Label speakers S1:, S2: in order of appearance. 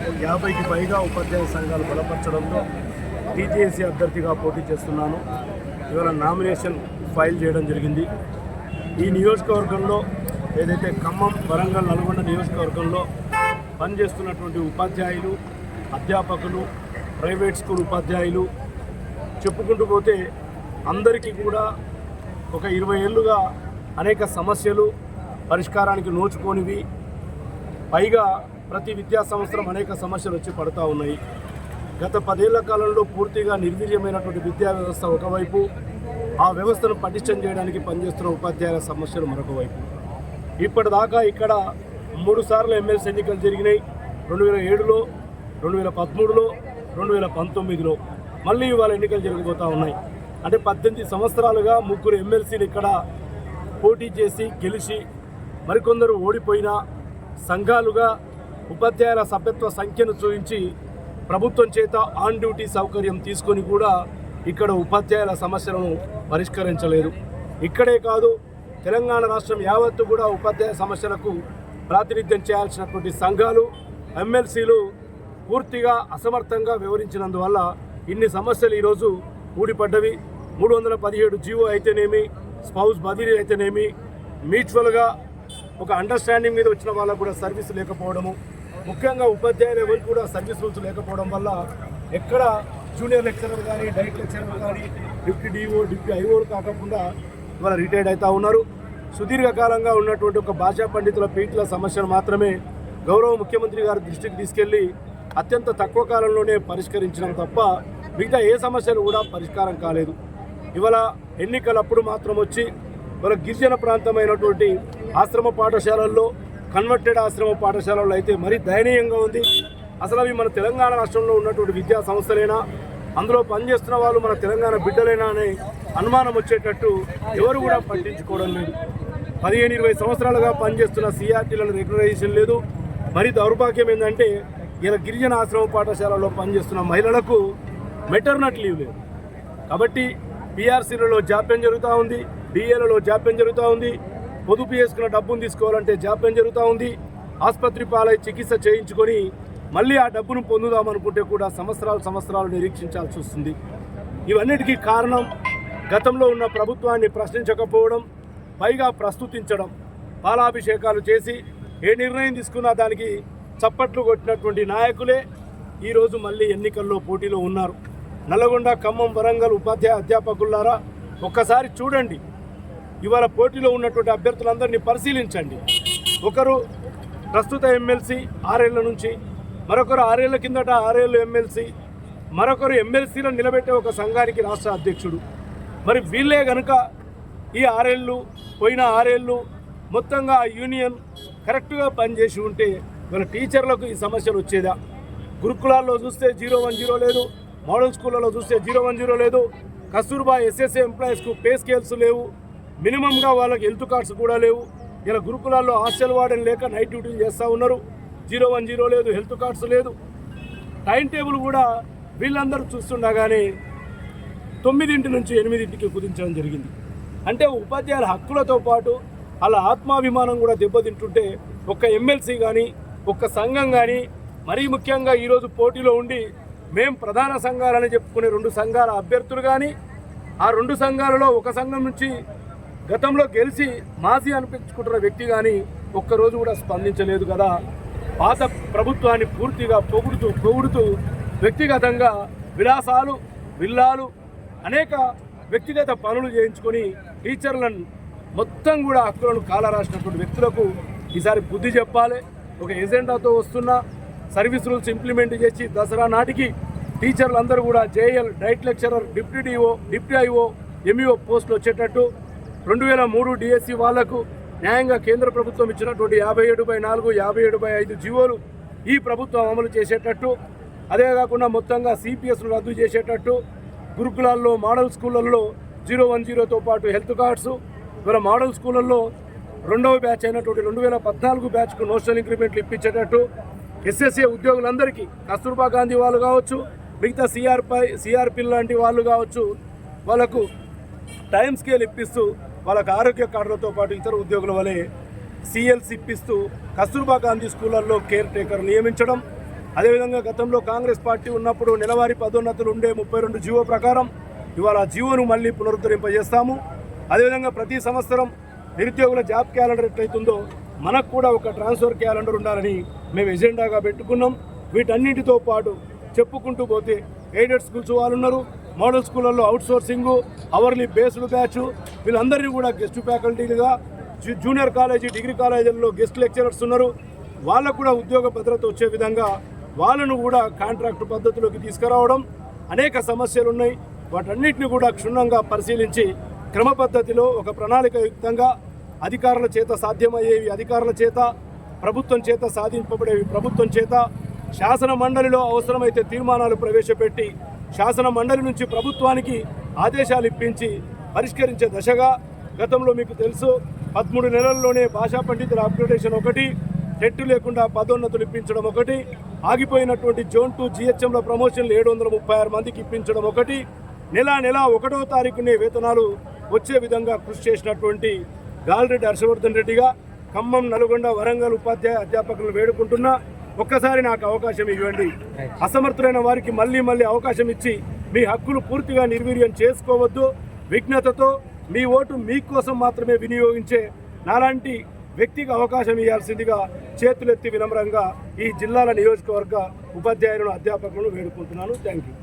S1: 50కి పైగా ఉపాధ్యాయ సంఘాలు బలపరచడంతో టీజేఏసీ అభ్యర్థిగా పోటీ చేస్తున్నాను. ఇవాళ నామినేషన్ ఫైల్ చేయడం జరిగింది. ఈ నియోజకవర్గంలో ఏదైతే ఖమ్మం, వరంగల్, నల్గొండ నియోజకవర్గంలో పనిచేస్తున్నటువంటి ఉపాధ్యాయులు, అధ్యాపకులు, ప్రైవేట్ స్కూల్ ఉపాధ్యాయులు చెప్పుకుంటూ పోతే అందరికీ కూడా ఒక 20 ఏళ్ళుగా అనేక సమస్యలు పరిష్కారానికి నోచుకోనివి, పైగా ప్రతి విద్యా సంవత్సరం అనేక సమస్యలు వచ్చి పడుతూ ఉన్నాయి. గత 10 ఏళ్ల కాలంలో పూర్తిగా నిర్వీర్యమైనటువంటి విద్యా వ్యవస్థ ఒకవైపు, ఆ వ్యవస్థను పటిష్టం చేయడానికి పనిచేస్తున్న ఉపాధ్యాయుల సమస్యలు మరొక వైపు. ఇప్పటిదాకా ఇక్కడ 3 సార్లు ఎమ్మెల్సీ ఎన్నికలు జరిగినాయి. 2007లో, 2013లో, 2019లో మళ్ళీ ఇవాళ ఎన్నికలు జరగబోతూ ఉన్నాయి. అంటే 18 సంవత్సరాలుగా 3 ఎమ్మెల్సీలు ఇక్కడ పోటీ చేసి గెలిచి మరికొందరు ఓడిపోయినా సంఘాలుగా ఉపాధ్యాయుల సభ్యత్వ సంఖ్యను చూపించి ప్రభుత్వం చేత ఆన్ డ్యూటీ సౌకర్యం తీసుకొని కూడా ఇక్కడ ఉపాధ్యాయుల సమస్యలను పరిష్కరించలేదు. ఇక్కడే కాదు, తెలంగాణ రాష్ట్రం యావత్తు కూడా ఉపాధ్యాయ సమస్యలకు ప్రాతినిధ్యం చేయాల్సినటువంటి సంఘాలు, ఎమ్మెల్సీలు పూర్తిగా అసమర్థంగా వివరించినందువల్ల ఇన్ని సమస్యలు ఈరోజు ఊడిపడ్డవి. 317 జీవో అయితేనేమి, స్పౌస్ బదిలీ అయితేనేమి, మ్యూచువల్గా ఒక అండర్స్టాండింగ్ మీద వచ్చిన వాళ్ళకు కూడా సర్వీస్ లేకపోవడము, ముఖ్యంగా ఉపాధ్యాయులు ఎవరికి కూడా సర్వీస్ రూల్స్ లేకపోవడం వల్ల ఎక్కడ జూనియర్ లెక్చరర్ కానీ, డైట్ లెక్చరర్ కానీ, డిప్యూటీ డిఓ, డిప్యూటీ ఐఓలు కాకుండా ఇవాళ రిటైర్డ్ అవుతూ ఉన్నారు. సుదీర్ఘకాలంగా ఉన్నటువంటి ఒక భాషా పండితుల పీఠల సమస్యను మాత్రమే గౌరవ ముఖ్యమంత్రి గారి దృష్టికి తీసుకెళ్లి అత్యంత తక్కువ కాలంలోనే పరిష్కరించడం తప్ప మిగతా ఏ సమస్యలు కూడా పరిష్కారం కాలేదు. ఇవాళ ఎన్నికలప్పుడు మాత్రం వచ్చి ఇవాళ గిరిజన ప్రాంతమైనటువంటి ఆశ్రమ పాఠశాలల్లో, కన్వర్టెడ్ ఆశ్రమ పాఠశాలల్లో అయితే మరీ దయనీయంగా ఉంది. అసలు అవి మన తెలంగాణ రాష్ట్రంలో ఉన్నటువంటి విద్యా సంస్థలేనా, అందులో పనిచేస్తున్న వాళ్ళు మన తెలంగాణ బిడ్డలేనా అనే అనుమానం వచ్చేటట్టు ఎవరు కూడా పట్టించుకోవడం లేదు. 15-20 సంవత్సరాలుగా పనిచేస్తున్న సిఆర్టీలను రెగ్యులరైజేషన్ లేదు. మరీ దౌర్భాగ్యం ఏంటంటే ఇలా గిరిజన ఆశ్రమ పాఠశాలలో పనిచేస్తున్న మహిళలకు మెటర్నటీ లీవ్ లేదు. కాబట్టి పిఆర్సీలలో జాప్యం జరుగుతూ ఉంది, డిఏలలో జాప్యం జరుగుతూ ఉంది, పొదుపు చేసుకున్న డబ్బును తీసుకోవాలంటే జాప్యం జరుగుతూ ఉంది. ఆసుపత్రి పాలై చికిత్స చేయించుకొని మళ్ళీ ఆ డబ్బును పొందుదామనుకుంటే కూడా సంవత్సరాలు నిరీక్షించాల్సి వస్తుంది. ఇవన్నిటికీ కారణం గతంలో ఉన్న ప్రభుత్వాన్ని ప్రశ్నించకపోవడం, పైగా ప్రస్తుతించడం, పాలాభిషేకాలు చేసి ఏ నిర్ణయం తీసుకున్నా దానికి చప్పట్లు కొట్టినటువంటి నాయకులే ఈరోజు మళ్ళీ ఎన్నికల్లో పోటీలో ఉన్నారు. నల్లగొండ, ఖమ్మం, వరంగల్ ఉపాధ్యాయ అధ్యాపకులారా ఒక్కసారి చూడండి, ఇవాళ పోటీలో ఉన్నటువంటి అభ్యర్థులందరినీ పరిశీలించండి. ఒకరు ప్రస్తుత ఎమ్మెల్సీ 6 ఏళ్ల నుంచి, మరొకరు 6 ఏళ్ల కిందట 6 ఏళ్ళు ఎమ్మెల్సీ, మరొకరు ఎమ్మెల్సీలను నిలబెట్టే ఒక సంఘానికి రాష్ట్ర అధ్యక్షుడు. మరి వీళ్ళే కనుక ఈ 6 ఏళ్ళు, పోయిన 6 ఏళ్ళు మొత్తంగా ఆ యూనియన్ కరెక్ట్గా పనిచేసి ఉంటే మన టీచర్లకు ఈ సమస్యలు వచ్చేదా? గురుకులాల్లో చూస్తే 010 లేదు, మోడల్ స్కూళ్ళలో చూస్తే 010 లేదు, కస్తూర్బా ఎస్ఎస్ఏ ఎంప్లాయీస్కు పే స్కేల్స్ లేవు, మినిమంగా వాళ్ళకి హెల్త్ కార్డ్స్ కూడా లేవు. ఇలా గురుకులాల్లో హాస్టల్ వార్డెన్ లేక నైట్ డ్యూటీలు చేస్తూ ఉన్నారు. 010 లేదు, హెల్త్ కార్డ్స్ లేదు. టైం టేబుల్ కూడా వీళ్ళందరూ చూస్తుండగానే 9 నుంచి 8కి కుదించడం జరిగింది. అంటే ఉపాధ్యాయుల హక్కులతో పాటు వాళ్ళ ఆత్మాభిమానం కూడా దెబ్బతింటుంటే ఒక్క ఎమ్మెల్సీ కానీ, ఒక్క సంఘం కానీ, మరీ ముఖ్యంగా ఈరోజు పోటీలో ఉండి మేం ప్రధాన సంఘాలని చెప్పుకునే 2 సంఘాల అభ్యర్థులు కానీ, ఆ 2 సంఘాలలో ఒక సంఘం నుంచి గతంలో గెలిచి మాజీ అనిపించుకుంటున్న వ్యక్తి కానీ ఒక్కరోజు కూడా స్పందించలేదు కదా. పాత ప్రభుత్వాన్ని పూర్తిగా పొగుడుతూ వ్యక్తిగతంగా విలాసాలు, విల్లాలు, అనేక వ్యక్తిగత పనులు చేయించుకొని టీచర్లను మొత్తం కూడా హక్కులను కాలరాసినటువంటి వ్యక్తులకు ఈసారి బుద్ధి చెప్పాలి. ఒక ఎజెండాతో వస్తున్న సర్వీస్ రూల్స్ ఇంప్లిమెంట్ చేసి దసరా నాటికి టీచర్లందరూ కూడా JL, diet lecturer, deputy DO, deputy IO, MEO పోస్టులు వచ్చేటట్టు 2003 డిఎస్సి వాళ్లకు న్యాయంగా కేంద్ర ప్రభుత్వం ఇచ్చినటువంటి 57/4, 57/5 జీవోలు ఈ ప్రభుత్వం అమలు చేసేటట్టు, అదే కాకుండా మొత్తంగా సిపిఎస్ను రద్దు చేసేటట్టు, గురుకులాల్లో, మోడల్ స్కూళ్ళల్లో 010తో పాటు హెల్త్ కార్డ్స్, ఇవాళ మోడల్ స్కూళ్ళల్లో 2వ బ్యాచ్ అయినటువంటి 2014 బ్యాచ్కు నోషనల్ ఇంక్రిమెంట్లు ఇప్పించేటట్టు, ఎస్ఎస్ఏ ఉద్యోగులందరికీ కస్తూర్బా గాంధీ వాళ్ళు కావచ్చు, మిగతా సిఆర్పి లాంటి వాళ్ళు కావచ్చు, వాళ్ళకు టైం స్కేల్ ఇప్పిస్తూ వాళ్ళకు ఆరోగ్య కార్డులతో పాటు ఇతర ఉద్యోగుల వలె సిఎల్స్ ఇప్పిస్తూ కస్తూర్బా గాంధీ స్కూళ్ళల్లో కేర్ టేకర్ నియమించడం, అదేవిధంగా గతంలో కాంగ్రెస్ పార్టీ ఉన్నప్పుడు నెలవారీ పదోన్నతులు ఉండే 32 జీవో ప్రకారం ఇవాళ ఆ జీవోను మళ్ళీ పునరుద్ధరింపజేస్తాము. అదేవిధంగా ప్రతి సంవత్సరం నిరుద్యోగుల జాబ్ క్యాలెండర్ ఎట్లయితుందో మనకు కూడా ఒక ట్రాన్స్ఫర్ క్యాలెండర్ ఉండాలని మేము ఎజెండాగా పెట్టుకున్నాం. వీటన్నింటితో పాటు చెప్పుకుంటూ పోతే ఎయిడెడ్ స్కూల్స్ వాళ్ళు ఉన్నారు, మోడల్ స్కూళ్ళల్లో అవుట్సోర్సింగు, అవర్లీ బేస్డ్ బ్యాచ్, వీళ్ళందరినీ కూడా గెస్ట్ ఫ్యాకల్టీలుగా, జూనియర్ కాలేజీ డిగ్రీ కాలేజీల్లో గెస్ట్ లెక్చరర్స్ ఉన్నారు, వాళ్ళకు కూడా ఉద్యోగ భద్రత వచ్చే విధంగా వాళ్ళను కూడా కాంట్రాక్ట్ పద్ధతిలోకి తీసుకురావడం. అనేక సమస్యలు ఉన్నాయి, వాటన్నిటిని కూడా క్షుణ్ణంగా పరిశీలించి క్రమ పద్ధతిలో ఒక ప్రణాళికయుక్తంగా అధికారుల చేత సాధ్యమయ్యేవి అధికారుల చేత, ప్రభుత్వం చేత సాధింపబడేవి ప్రభుత్వం చేత, శాసన మండలిలో అవసరమైతే తీర్మానాలు ప్రవేశపెట్టి శాసన మండలి నుంచి ప్రభుత్వానికి ఆదేశాలు ఇప్పించి పరిష్కరించే దశగా గతంలో మీకు తెలుసు 13 నెలల్లోనే భాషా పండితుల అప్గ్రేడేషన్ ఒకటి, టెట్టు లేకుండా పదోన్నతులు ఇప్పించడం ఒకటి, ఆగిపోయినటువంటి జోన్ 2 జిహెచ్ఎంల ప్రమోషన్లు 736 మందికి ఇప్పించడం ఒకటి, నెల 1వ తారీఖునే వేతనాలు వచ్చే విధంగా కృషి చేసినటువంటి గాలిరెడ్డి హర్షవర్ధన్ రెడ్డిగా ఖమ్మం, నల్గొండ, వరంగల్ ఉపాధ్యాయ అధ్యాపకులను వేడుకుంటున్నా. ఒక్కసారి నాకు అవకాశం ఇవ్వండి. అసమర్థులైన వారికి మళ్ళీ అవకాశం ఇచ్చి మీ హక్కులు పూర్తిగా నిర్వీర్యం చేసుకోవద్దు. విజ్ఞతతో మీ ఓటు మీకోసం మాత్రమే వినియోగించే నాలాంటి వ్యక్తికి అవకాశం ఇవ్వాల్సిందిగా చేతులెత్తి వినమ్రంగా ఈ జిల్లాల నియోజకవర్గ ఉపాధ్యాయులను అధ్యాపకులను వేడుకుంటున్నాను. Thank you.